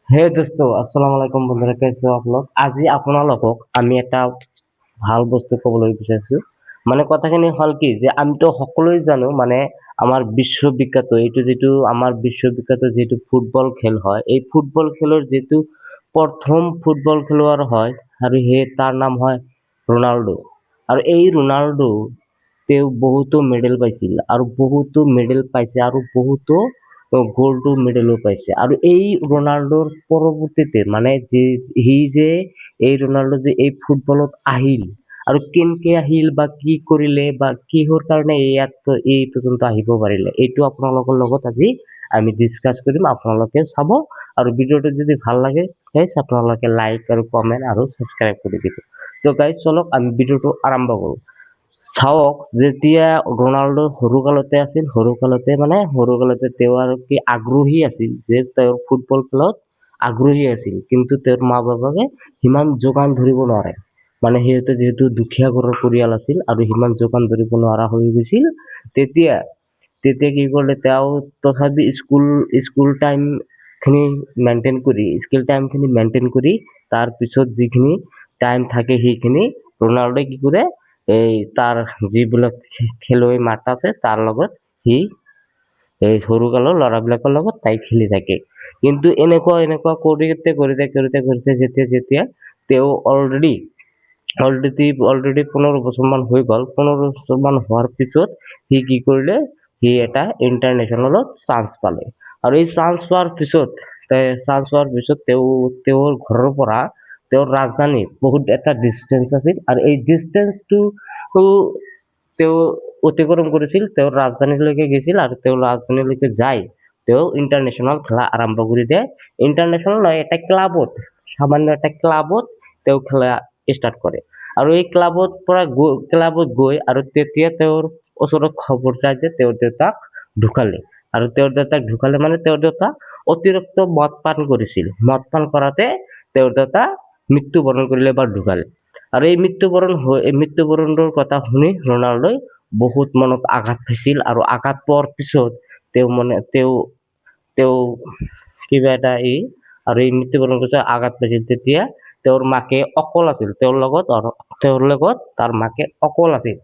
হে দোস্ত, আসসালামু আলাইকুম বন্ধুরা, কেছে আছো আপোনালোক? আজি আপোনালোকক আমি এটা ভাল বস্তু ক'বলৈ বিচাৰিছো। মানে কথাখিনি হ'ল কি যে আমিতো সকলোৱে জানো, মানে আমাৰ বিশ্ববিখ্যাত এইটো যিটো আমাৰ বিশ্ববিখ্যাত যিটো ফুটবল খেল হয়, এই ফুটবল খেলৰ যিটো প্ৰথম ফুটবল খেলুৱৈ হয় আৰু তাৰ নাম হয় ৰনাল্ডো। আৰু এই ৰনাল্ডো তেওঁ বহুতো মেডেল পাইছিল আৰু বহুতো মেডেল পাইছে আৰু বহুতো গ'ল্ডো মেডেলো পাইছে। আৰু এই ৰনাল্ডোৰ পৰৱৰ্তীতে মানে যে এই ৰনাল্ডো যে এই ফুটবলত আহিল আৰু কেনেকে আহিল বা কি কৰিলে বা কিহৰ কাৰণে এই পৰ্যন্ত আহিব পাৰিলে, এইটো আপোনালোকৰ লগত আজি আমি ডিছকাছ কৰিম। আপোনালোকে চাব আৰু ভিডিঅ'টো যদি ভাল লাগে গাইজ আপোনালোকে লাইক আৰু কমেণ্ট আৰু ছাবস্ক্ৰাইব কৰি দিব। তো গাইজ চলক আমি ভিডিঅ'টো আৰম্ভ কৰোঁ। চাওক, যেতিয়া ৰনাল্ডো সৰুকালতে তেওঁ আৰু কি আগ্ৰহী আছিল, যে তেওঁৰ ফুটবল খেলত আগ্ৰহী আছিল, কিন্তু তেওঁৰ মা বাপাকে সিমান যোগান ধৰিব নোৱাৰে। মানে সিহঁতে যিহেতু দুখীয়া ঘৰৰ পৰিয়াল আছিল আৰু সিমান যোগান ধৰিব নোৱাৰা হৈ গৈছিল, তেতিয়া তেতিয়া কি কৰিলে, তেওঁ তথাপি স্কুল টাইম খিনি মেইনটেইন কৰি তাৰ পিছত যিখিনি টাইম থাকে সেইখিনি ৰনাল্ডোই কি কৰে, এই তাৰ যিবিলাক খেলুৱৈ মাত আছে তাৰ লগত সি এই সৰুকালৰ ল'ৰাবিলাকৰ লগত তাই খেলি থাকে। কিন্তু এনেকুৱা কৰোঁতে যেতিয়া তেওঁ অলৰেডি 15 বছৰমান হৈ গ'ল। 15 বছৰমান হোৱাৰ পিছত সি কি কৰিলে, সি এটা ইণ্টাৰনেশ্যনেলত চান্স পালে। আৰু এই চান্স পোৱাৰ পিছত তেওঁৰ ঘৰৰ পৰা তেওঁৰ ৰাজধানী বহুত এটা ডিষ্টেঞ্চ আছিল, আৰু এই ডিষ্টেঞ্চটো তেওঁ অতিক্ৰম কৰিছিল, তেওঁৰ ৰাজধানীলৈকে গৈছিল আৰু তেওঁ ৰাজধানীলৈকে যাই তেওঁ ইণ্টাৰনেশ্যনেল খেলা আৰম্ভ কৰি দিয়ে। ইণ্টাৰনেশ্যনেল নহয়, এটা ক্লাবত, সামান্য এটা ক্লাবত তেওঁ খেলা ষ্টাৰ্ট কৰে। আৰু এই ক্লাবত গৈ আৰু তেতিয়া তেওঁৰ ওচৰত খবৰ যায় যে তেওঁৰ দেউতাক ঢুকালে। আৰু তেওঁৰ দেউতাক ঢুকালে মানে তেওঁৰ দেউতা অতিৰিক্ত মদ পান কৰিছিল। মদ পান কৰাতে তেওঁৰ দেউতা মৃত্যুবৰণ কৰিলে বা ঢুকালে। আৰু এই মৃত্যুবৰণৰ কথা শুনি ৰনাল্ডোই বহুত মনত আঘাত পাইছিল। আৰু আঘাত পোৱাৰ পিছত তেওঁ কিবা এটা আৰু এই মৃত্যুবৰণ পিছত আঘাত পাইছিল। তেতিয়া তেওঁৰ মাকে অকল আছিল, তেওঁৰ লগত তাৰ মাকে অকল আছিল।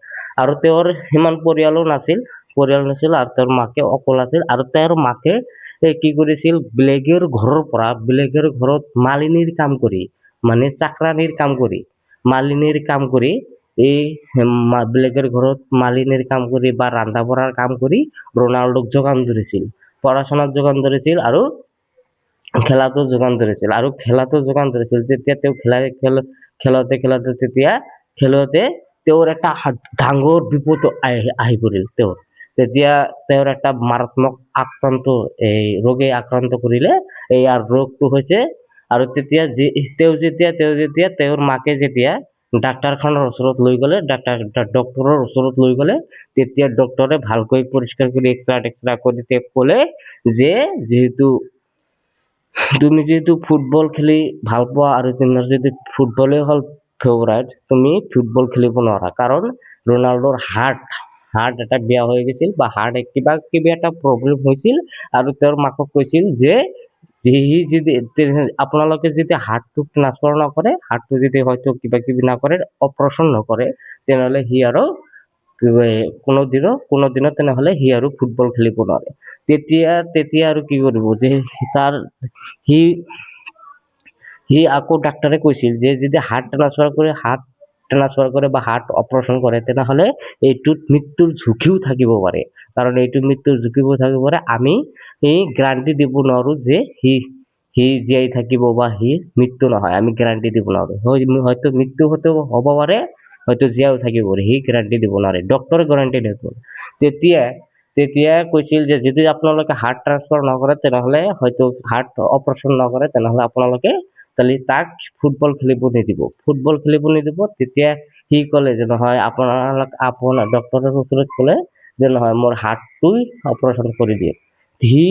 আৰু তেওঁৰ সিমান পৰিয়াল নাছিল, আৰু তেওঁৰ মাকে অকল আছিল। আৰু তেওঁৰ মাকে কি কৰিছিল, বেলেগৰ ঘৰত মালিনীৰ কাম কৰি, মানে চাকৰানীৰ কাম কৰি, এই বেলেগৰ ঘৰত মালিনীৰ কাম কৰি বা ৰন্ধা বঢ়াৰ কাম কৰি ৰনাল্ডোক যোগান ধৰিছিল, পঢ়া-শুনাত যোগান ধৰিছিল আৰু খেলাতো যোগান ধৰিছিল। তেতিয়া তেওঁ খেলোতে তেওঁৰ এটা ডাঙৰ বিপদ আহি পৰিল। তেতিয়া তেওঁৰ এটা মাৰাত্মক ৰোগে আক্ৰান্ত কৰিলে। এই ৰোগটো হৈছে, আৰু তেতিয়া তেওঁৰ মাকে যেতিয়া ডাক্তৰৰ ওচৰত লৈ গ'লে, তেতিয়া ডক্তৰে ভালকৈ পৰিষ্কাৰ কৰি এক্সৰা কৰি তেওঁক ক'লে যে তুমি যিহেতু ফুটবল খেলি ভাল পোৱা আৰু তোমাৰ যদি ফুটবলে হ'ল ফেভৰাইট, তুমি ফুটবল খেলিব নোৱাৰা। কাৰণ ৰনাল্ডোৰ হাৰ্ট এটা বেয়া হৈ গৈছিল, বা কিবা এটা প্ৰব্লেম হৈছিল। আৰু তেওঁৰ মাকক কৈছিল যে আপোনালোকে যদি হাৰ্টটো ট্ৰান্সফাৰ নকৰে, হাৰ্টটো যদি হয়তো কিবা কিবি নকৰে, অপাৰেশ্যন নকৰে, তেনেহ'লে সি আৰু কোনোদিনো তেনেহ'লে সি আৰু ফুটবল খেলিব নোৱাৰে। তেতিয়া আৰু কি কৰিব, যে সি আকৌ ডাক্তৰে কৈছিল যে যদি হাৰ্ট ট্ৰান্সফাৰ কৰে বা হাৰ্ট অপাৰেশ্যন কৰে, তেনেহ'লে এইটোত মৃত্যুৰ ঝুঁকিও থাকিব পাৰে। কাৰণ এইটো মৃত্যুৰ ঝুঁকিও থাকিব পাৰে। আমি গ্যাৰাণ্টি দিব নোৱাৰো যে সি জীয়াই থাকিব বা সি মৃত্যু নহয়, আমি গ্যাৰাণ্টি দিব নোৱাৰো। হয়তো মৃত্যু হ'ব পাৰে, হয়তো জীয়াও থাকিব পাৰে, সি গ্যাৰাণ্টি দিব নোৱাৰে, ডক্তৰে গ্যাৰাণ্টি দিব। তেতিয়া কৈছিল যে যদি আপোনালোকে হাৰ্ট ট্ৰান্সফাৰ নকৰে, তেনেহ'লে হয়তো হাৰ্ট অপাৰেশ্যন নকৰে, তেনেহ'লে আপোনালোকে তাক ফুটবল খেলিব নিদিব। তেতিয়া সি ক'লে যে নহয়, আপোনাৰ ডক্তৰৰ ওচৰত ক'লে যে নহয়, মোৰ হাৰ্টটো অপাৰেশ্যন কৰি দিয়ে। সি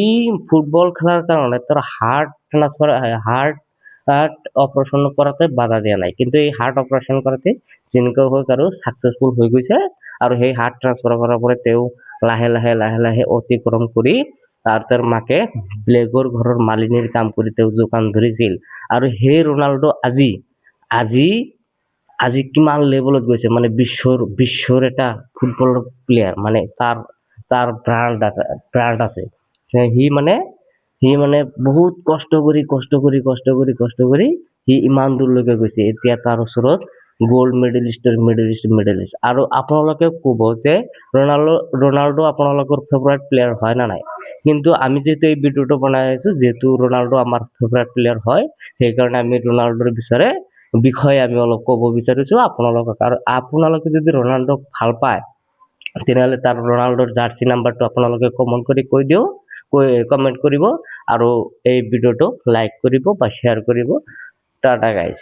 ফুটবল খেলাৰ কাৰণে তাৰ হাৰ্ট অপাৰেশ্যন কৰাতে বাধা দিয়া নাই, কিন্তু এই হাৰ্ট অপাৰেশ্যন কৰাতে যেনেকৈ হওক আৰু ছাকচেছফুল হৈ গৈছে। আৰু সেই হাৰ্ট ট্ৰান্সফাৰ কৰাৰ পৰা তেওঁ লাহে লাহে অতিক্ৰম কৰি তাৰ মাকে ব্লেকৰ ঘৰৰ মালিনীৰ কাম কৰি তেওঁ যোগান ধৰিছিল আৰু সেই ৰনাল্ডো আজি আজি কিমান লেভেলত গৈছে মানে বিশ্বৰ এটা ফুটবলৰ প্লেয়াৰ মানে তাৰ ব্ৰাণ্ড আছে সি মানে বহুত কষ্ট কৰি সি ইমান দূৰলৈকে গৈছে এতিয়া তাৰ ওচৰত গোল্ড মেডেলিষ্ট আৰু আপোনালোকে ক'ব যে ৰনাল্ডো আপোনালোকৰ ফেভৰেট প্লেয়াৰ হয় না নাই কিন্তু আমি যেহেতু এই ভিডিওটো বনাই আছো যেহেতু ৰনাল্ডো আমাৰ ফেভৰেট প্লেয়াৰ হয় সেইকাৰণে আমি ৰনাল্ডোৰ বিষয়ে আমি অলপ ক'ব বিচাৰিছো আপোনালোকক আৰু আপোনালোকে যদি ৰনাল্ডোক ভাল পায় তেনেহ'লে তাৰ ৰনাল্ডোৰ জাৰ্চি নাম্বাৰটো আপোনালোকে কমেন্ট কৰিব আৰু এই ভিডিওটো লাইক কৰিব বা শ্বেয়াৰ কৰিব টাটা গাইজ